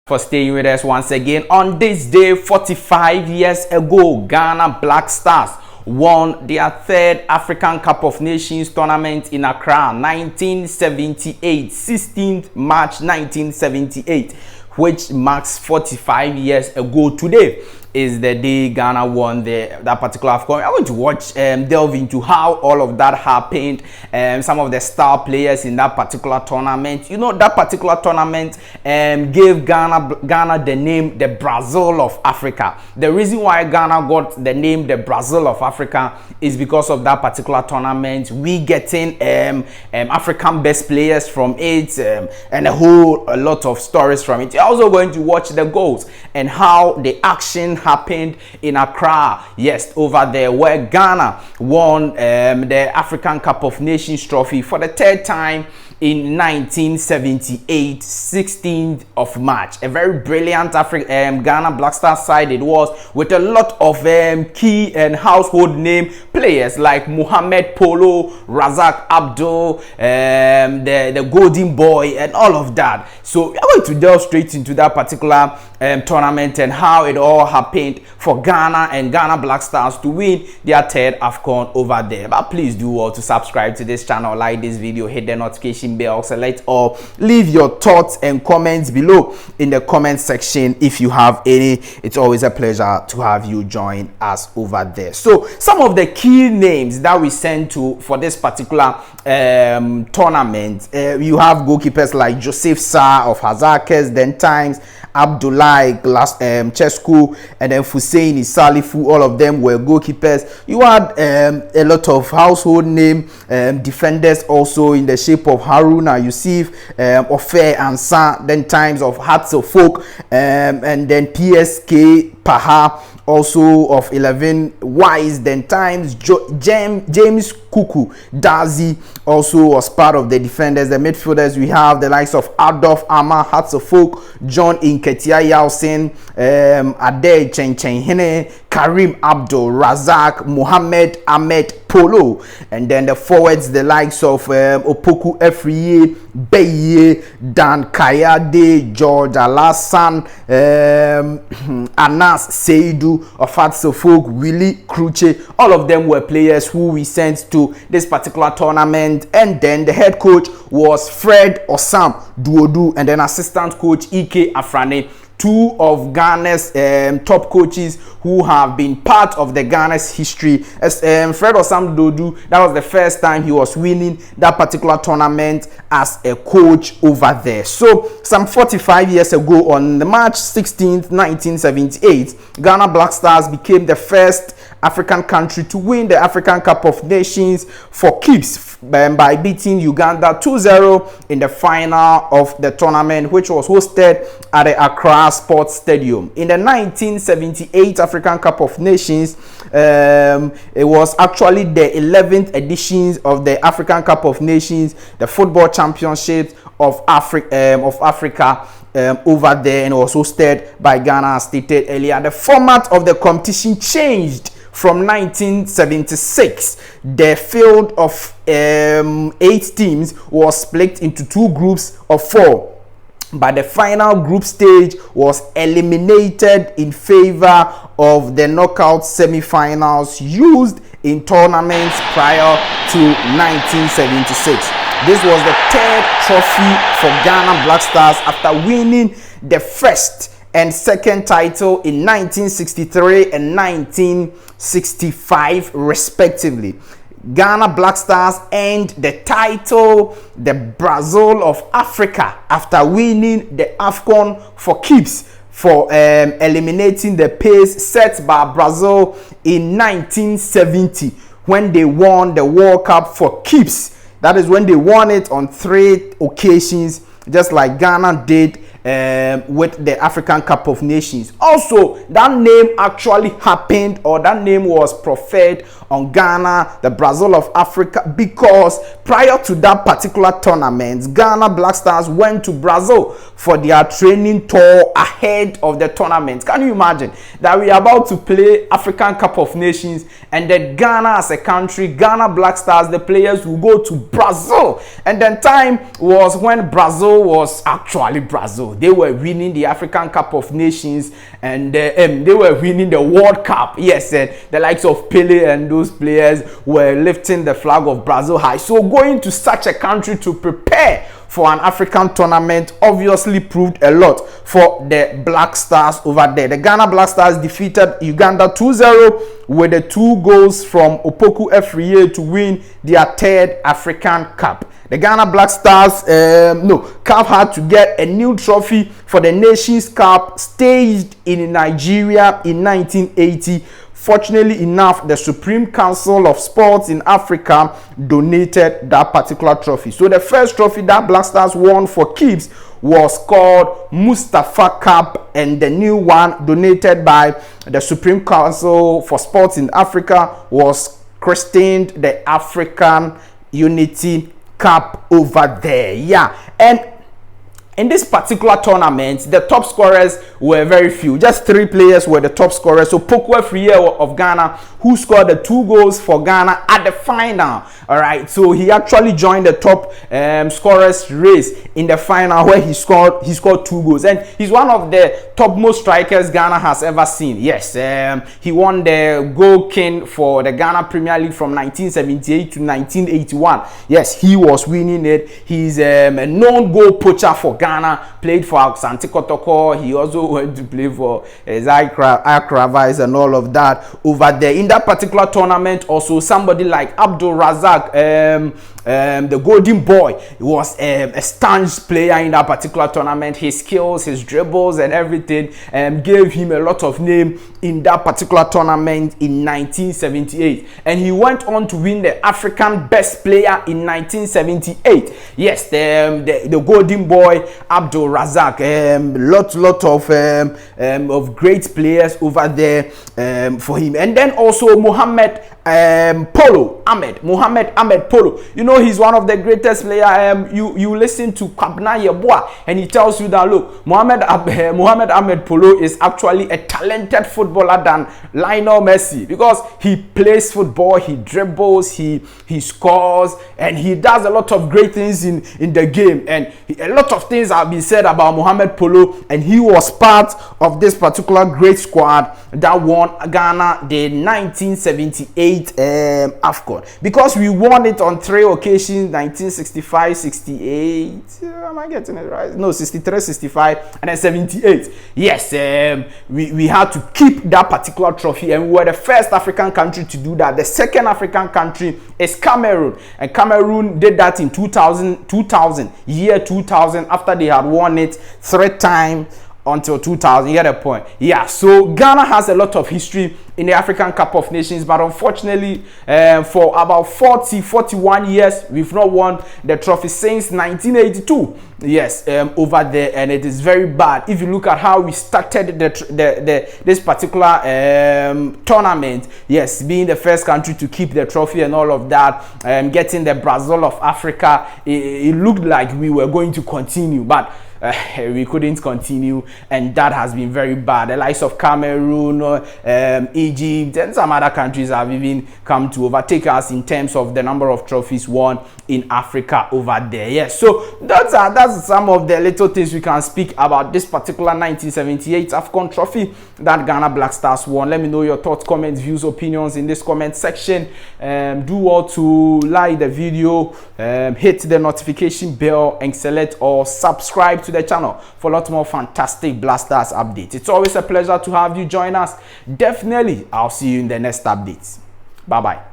For staying with us once again. On this day 45 years ago, Ghana Black Stars won their third African Cup of Nations tournament in Accra, 1978, 16th March 1978, which marks 45 years ago today. Is the day Ghana won that particular AFCON. I'm going to watch delve into how all of that happened, some of the star players in that particular tournament. You know, that particular tournament gave Ghana the name the Brazil of Africa. The reason why Ghana got the name the Brazil of Africa is because of that particular tournament. We getting African best players from it, and a lot of stories from it. You're also going to watch the goals and how the action happened in Accra, yes, over there, where Ghana won the African Cup of Nations trophy for the third time in 1978, 16th of March. A very brilliant Ghana Black Stars side it was, with a lot of key and household name players like Mohamed Polo, Razak, Abdul, the Golden Boy, and all of that. So we're going to delve straight into that particular tournament and how it all happened for Ghana and Ghana Black Stars to win their third AFCON over there. But please do all to subscribe to this channel, like this video, hit the notification bell, select all, leave your thoughts and comments below in the comment section if you have any. It's always a pleasure to have you join us over there. So some of the key names that we sent to for this particular tournament, you have goalkeepers like Joseph Sarr of Hazakes, then times Abdullah Chesku, and then Hussein Salifu. All of them were goalkeepers. You had a lot of household name defenders also in the shape of Haruna Yusuf, Ofe Ansa, then times of Hatzelfolk, and then PSK Paha, also of 11 Wise, then times James Kuku Dazi also was part of the defenders. The midfielders, we have the likes of Adolf Ama, Hatzelfolk, John Inketia Yausen, Ade Hene, Karim Abdul Razak, Mohammed Ahmed Polo, and then the forwards, the likes of Opoku Efriye, Beye, Dan Kayade, George Alassan, Anas Seidu of Hatzelfolk, Willie Kruche. All of them were players who we sent to this particular tournament. And then the head coach was Fred Osam Duodu, and then assistant coach Ike Afrane. Two of Ghana's top coaches who have been part of the Ghana's history. As Fred Osam Dodu, that was the first time he was winning that particular tournament as a coach over there. So some 45 years ago, on March 16th, 1978, Ghana Black Stars became the first African country to win the African Cup of Nations for keeps by beating Uganda 2-0 in the final of the tournament, which was hosted at the Accra Sports Stadium. In the 1978 African Cup of Nations, it was actually the 11th edition of the African Cup of Nations, the football championship of Africa. Over there, and was hosted by Ghana, as stated earlier. The format of the competition changed from 1976. The field of 8 teams was split into 2 groups of 4. But the final group stage was eliminated in favor of the knockout semi-finals used in tournaments prior to 1976. This was the 3rd trophy for Ghana Black Stars after winning the first and second title in 1963 and 1965 respectively. Ghana Black Stars earned the title the Brazil of Africa after winning the AFCON for keeps for eliminating the pace set by Brazil in 1970 when they won the World Cup for keeps. That is when they won it on 3 occasions, just like Ghana did with the African Cup of Nations. Also, that name actually happened, or that name was preferred on Ghana, the Brazil of Africa, because prior to that particular tournament, Ghana Black Stars went to Brazil for their training tour ahead of the tournament. Can you imagine that we are about to play African Cup of Nations, and then Ghana as a country, Ghana Black Stars, the players will go to Brazil, and then time was when Brazil was actually Brazil. So they were winning the African Cup of Nations, and they were winning the World Cup. Yes, the likes of Pele and those players were lifting the flag of Brazil high. So going to such a country to prepare for an African tournament obviously proved a lot for the Black Stars over there. The Ghana Black Stars defeated Uganda 2-0 with the 2 goals from Opoku Efriye to win their 3rd African Cup. The Ghana Black Stars, CAF had to get a new trophy for the Nations Cup staged in Nigeria in 1980. Fortunately enough, the Supreme Council of Sports in Africa donated that particular trophy. So the first trophy that Black Stars won for keeps was called Mustafa Cup, and the new one donated by the Supreme Council for Sports in Africa was christened the African Unity Cup over there. Yeah, and in this particular tournament, the top scorers were very few. Just 3 players were the top scorers. So Opoku Efriye of Ghana, who scored the 2 goals for Ghana at the final. All right, so he actually joined the top scorers race in the final, where he scored 2 goals, and he's one of the topmost strikers Ghana has ever seen. Yes, he won the Goal King for the Ghana Premier League from 1978 to 1981. Yes, he was winning it. He's a known goal poacher for Ghana, played for Asante Kotoko. He also went to play for Accra Vice and all of that over there. In that particular tournament, also somebody like Abdul Razak, the golden boy, was a staunch player in that particular tournament. His skills, his dribbles and everything gave him a lot of name in that particular tournament in 1978, and he went on to win the African Best Player in 1978. Yes, the golden boy Abdul Razak, lot of great players over there for him. And then also Mohammed Polo. You know, he's one of the greatest player. You listen to Kwabena Yeboah and he tells you that, look, Mohammed Polo is actually a talented footballer than Lionel Messi, because he plays football, he dribbles, he scores, and he does a lot of great things in the game. And a lot of things have been said about Mohammed Polo, and he was part of this particular great squad that won Ghana the 1978 AFCON, because we won it on 3 occasions: 1965, 68, am I getting it right? No, 63, 65, and then 78. Yes, we had to keep that particular trophy, and we were the first African country to do that. The second African country is Cameroon, and Cameroon did that in 2000, year 2000, after they had won it 3 times until 2000. You get the point? Yeah, so Ghana has a lot of history in the African Cup of Nations, but unfortunately for about 41 years we've not won the trophy since 1982. Yes, over there, and it is very bad. If you look at how we started this particular tournament, yes, being the first country to keep the trophy and all of that, getting the Brazil of Africa, it looked like we were going to continue, but we couldn't continue, and that has been very bad. The likes of Cameroon, Egypt, and some other countries have even come to overtake us in terms of the number of trophies won in Africa over there. Yes, so that's some of the little things we can speak about this particular 1978 AFCON trophy that Ghana Black Stars won. Let me know your thoughts, comments, views, opinions in this comment section. Do all to like the video, hit the notification bell, and select or subscribe to the channel for a lot more fantastic Black Stars updates. It's always a pleasure to have you join us. Definitely, I'll see you in the next updates. Bye bye.